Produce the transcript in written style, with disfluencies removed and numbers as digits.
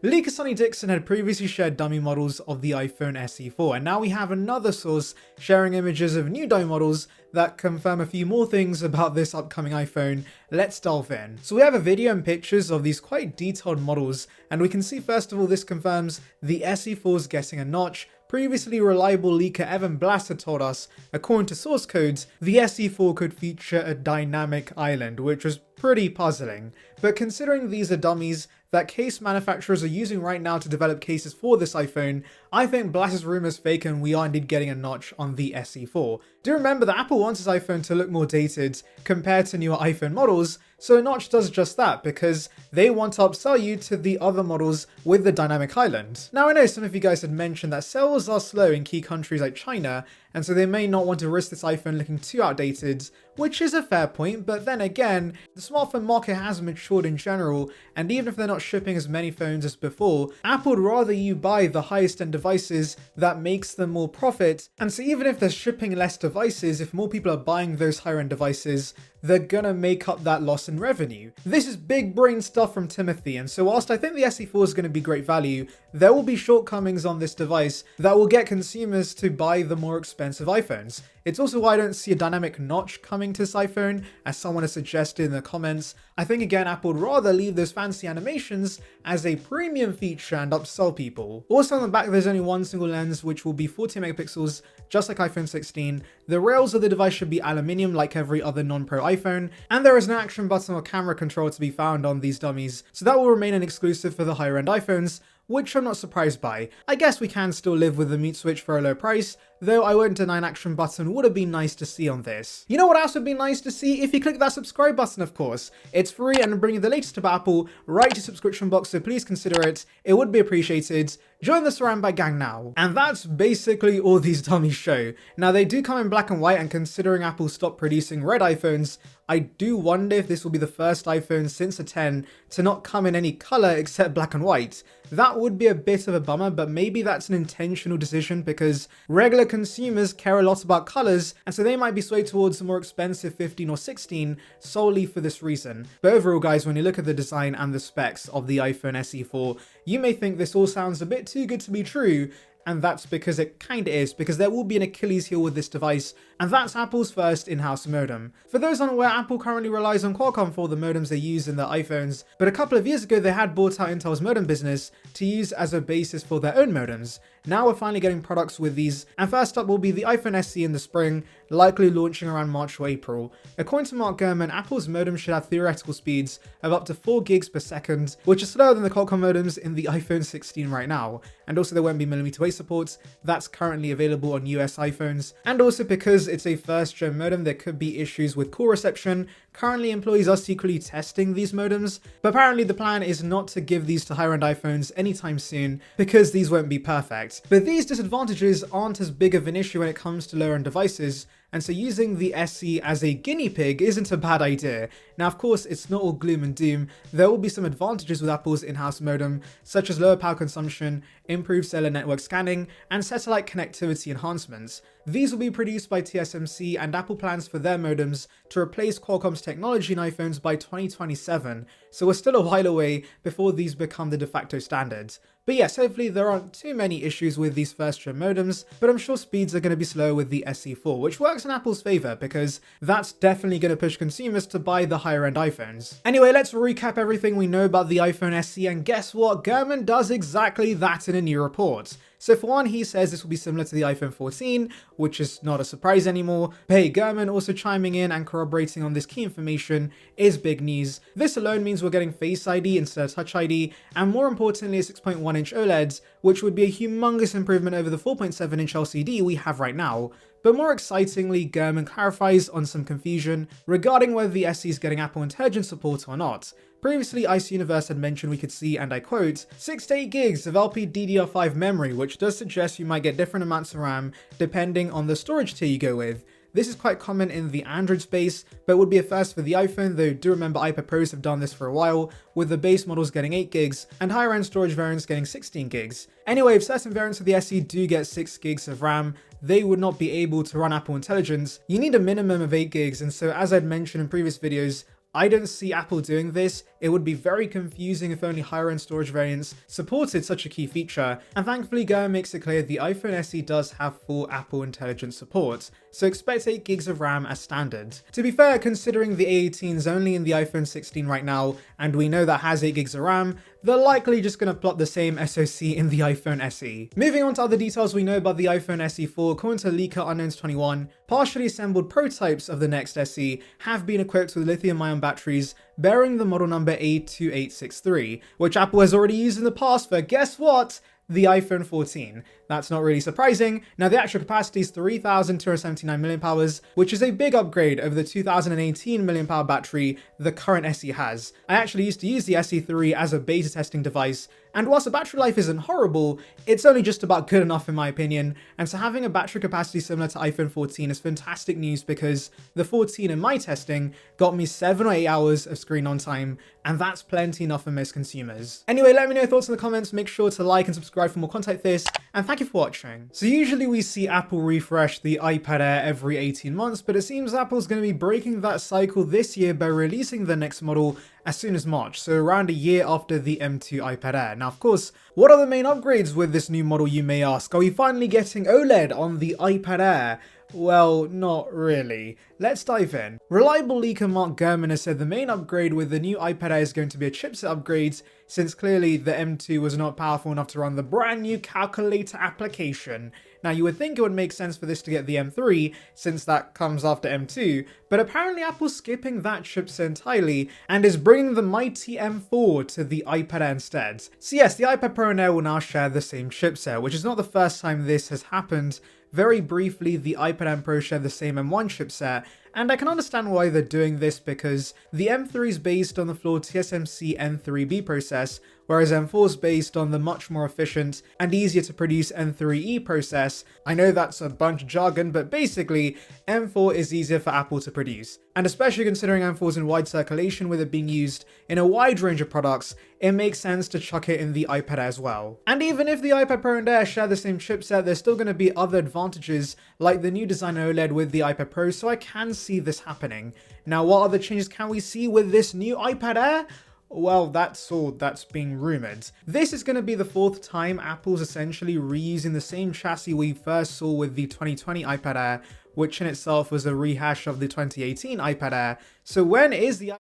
Leaker Sonny Dickson had previously shared dummy models of the iPhone SE4, and now we have another source sharing images of new dummy models that confirm a few more things about this upcoming iPhone. Let's delve in. So we have a video and pictures of these quite detailed models, and we can see first of all this confirms the SE4 is getting a notch. Previously, reliable leaker Evan Blaster told us, according to source codes, the SE4 could feature a dynamic island, which was pretty puzzling. But considering these are dummies that case manufacturers are using right now to develop cases for this iPhone, I think Blaster's rumors fake and we are indeed getting a notch on the SE4. Do remember that Apple wants its iPhone to look more dated compared to newer iPhone models, so a notch does just that because they want to upsell you to the other models with the dynamic island. Now I know some of you guys had mentioned that sales are slow in key countries like China, and so they may not want to risk this iPhone looking too outdated, which is a fair point, but then again, the smartphone market has matured in general, and even if they're not shipping as many phones as before, Apple would rather you buy the highest end devices that makes them more profit, and so even if they're shipping less devices, if more people are buying those higher end devices, they're gonna make up that loss in revenue. This is big brain stuff from Timothy, and so whilst I think the SE4 is gonna be great value, there will be shortcomings on this device that will get consumers to buy the more expensive iPhones. It's also why I don't see a dynamic notch coming to this iPhone, as someone has suggested in the comments. I think again Apple would rather leave those fancy animations as a premium feature and upsell people. Also on the back there's only one single lens which will be 14 megapixels just like iPhone 16. The rails of the device should be aluminium like every other non-Pro iPhone, and there is no action button or camera control to be found on these dummies, so that will remain an exclusive for the higher end iPhones, which I'm not surprised by. I guess we can still live with the mute switch for a low price, though I won't deny an action button would have been nice to see on this. You know what else would be nice to see? If you click that subscribe button, of course. It's free and bringing the latest about Apple right to your subscription box, so please consider it. It would be appreciated. Join the Saranbyte gang now. And that's basically all these dummies show. Now they do come in black and white, and considering Apple stopped producing red iPhones, I do wonder if this will be the first iPhone since the 10 to not come in any color except black and white. That would be a bit of a bummer, but maybe that's an intentional decision because regular consumers care a lot about colors, and so they might be swayed towards the more expensive 15 or 16 solely for this reason. But overall guys, when you look at the design and the specs of the iPhone SE4, you may think this all sounds a bit too good to be true, and that's because it kinda is, because there will be an Achilles heel with this device, and that's Apple's first in-house modem. For those unaware, Apple currently relies on Qualcomm for the modems they use in their iPhones, but a couple of years ago they had bought out Intel's modem business to use as a basis for their own modems. Now we're finally getting products with these, and first up will be the iPhone SE in the spring, likely launching around March or April. According to Mark Gurman, Apple's modem should have theoretical speeds of up to 4 gigs per second, which is slower than the Qualcomm modems in the iPhone 16 right now, and also there won't be millimeter wave support that's currently available on US iPhones, and also because it's a first gen modem there could be issues with call reception. Currently employees are secretly testing these modems, but apparently the plan is not to give these to higher end iPhones anytime soon because these won't be perfect. But these disadvantages aren't as big of an issue when it comes to lower end devices, and so using the SE as a guinea pig isn't a bad idea. Now of course it's not all gloom and doom, there will be some advantages with Apple's in-house modem, such as lower power consumption, improved cellular network scanning, and satellite connectivity enhancements. These will be produced by TSMC, and Apple plans for their modems to replace Qualcomm's technology in iPhones by 2027, so we're still a while away before these become the de facto standards. But yes, hopefully there aren't too many issues with these first gen modems, but I'm sure speeds are going to be slower with the SE4, which works in Apple's favor because that's definitely going to push consumers to buy the higher end iPhones. Anyway, let's recap everything we know about the iPhone SE, and guess what? Gurman does exactly that in a new report. So for one, he says this will be similar to the iPhone 14, which is not a surprise anymore. But hey, Gurman also chiming in and corroborating on this key information is big news. This alone means we're getting Face ID instead of Touch ID, and more importantly a 6.1-inch OLED, which would be a humongous improvement over the 4.7-inch LCD we have right now. But more excitingly, Gurman clarifies on some confusion regarding whether the SE is getting Apple Intelligence support or not. Previously, Ice Universe had mentioned we could see, and I quote, 6 to 8 gigs of LPDDR5 memory, which does suggest you might get different amounts of RAM depending on the storage tier you go with. This is quite common in the Android space, but would be a first for the iPhone, though do remember iPad Pros have done this for a while, with the base models getting 8 gigs and higher end storage variants getting 16 gigs. Anyway, if certain variants of the SE do get 6 gigs of RAM, they would not be able to run Apple Intelligence. You need a minimum of 8 gigs, and so as I'd mentioned in previous videos, I don't see Apple doing this. It would be very confusing if only higher end storage variants supported such a key feature, and thankfully Gurman makes it clear the iPhone SE does have full Apple Intelligence support, so expect 8 gigs of RAM as standard. To be fair, considering the A18 is only in the iPhone 16 right now, and we know that has 8 gigs of RAM, they're likely just going to plot the same SoC in the iPhone SE. Moving on to other details we know about the iPhone SE4, according to leaker Unknowns21, partially assembled prototypes of the next SE have been equipped with lithium-ion batteries bearing the model number A2863, which Apple has already used in the past for, guess what? The iPhone 14. That's not really surprising. Now, the actual capacity is 3,279 mAh, which is a big upgrade over the 2018 mAh battery the current SE has. I actually used to use the SE3 as a beta testing device, and whilst the battery life isn't horrible, it's only just about good enough in my opinion, and so having a battery capacity similar to iPhone 14 is fantastic news because the 14 in my testing got me 7 or 8 hours of screen on time, and that's plenty enough for most consumers. Anyway, let me know your thoughts in the comments, make sure to like and subscribe for more content like this, and thank you for watching. So usually we see Apple refresh the iPad Air every 18 months, but it seems Apple's going to be breaking that cycle this year by releasing the next model as soon as March, so around a year after the M2 iPad Air. Now, of course, what are the main upgrades with this new model, you may ask? Are we finally getting OLED on the iPad Air? Well, not really. Let's dive in. Reliable leaker Mark Gurman has said the main upgrade with the new iPad Air is going to be a chipset upgrade, since clearly the M2 was not powerful enough to run the brand new calculator application. Now, you would think it would make sense for this to get the M3, since that comes after M2, but apparently Apple's skipping that chipset entirely and is bringing the mighty M4 to the iPad Air instead. So yes, the iPad Pro and Air will now share the same chipset, which is not the first time this has happened. Very briefly, the iPad Air Pro shared the same M1 chipset, and I can understand why they're doing this because the M3 is based on the flawed TSMC N3B process, whereas M4 is based on the much more efficient and easier to produce N3E process. I know that's a bunch of jargon, but basically, M4 is easier for Apple to produce. And especially considering M4 is in wide circulation with it being used in a wide range of products, it makes sense to chuck it in the iPad Air as well. And even if the iPad Pro and Air share the same chipset, there's still going to be other advantages like the new design OLED with the iPad Pro, so I can see this happening. Now, what other changes can we see with this new iPad Air? Well, that's all that's being rumoured. This is going to be the 4th time Apple's essentially reusing the same chassis we first saw with the 2020 iPad Air, which in itself was a rehash of the 2018 iPad Air. So when is the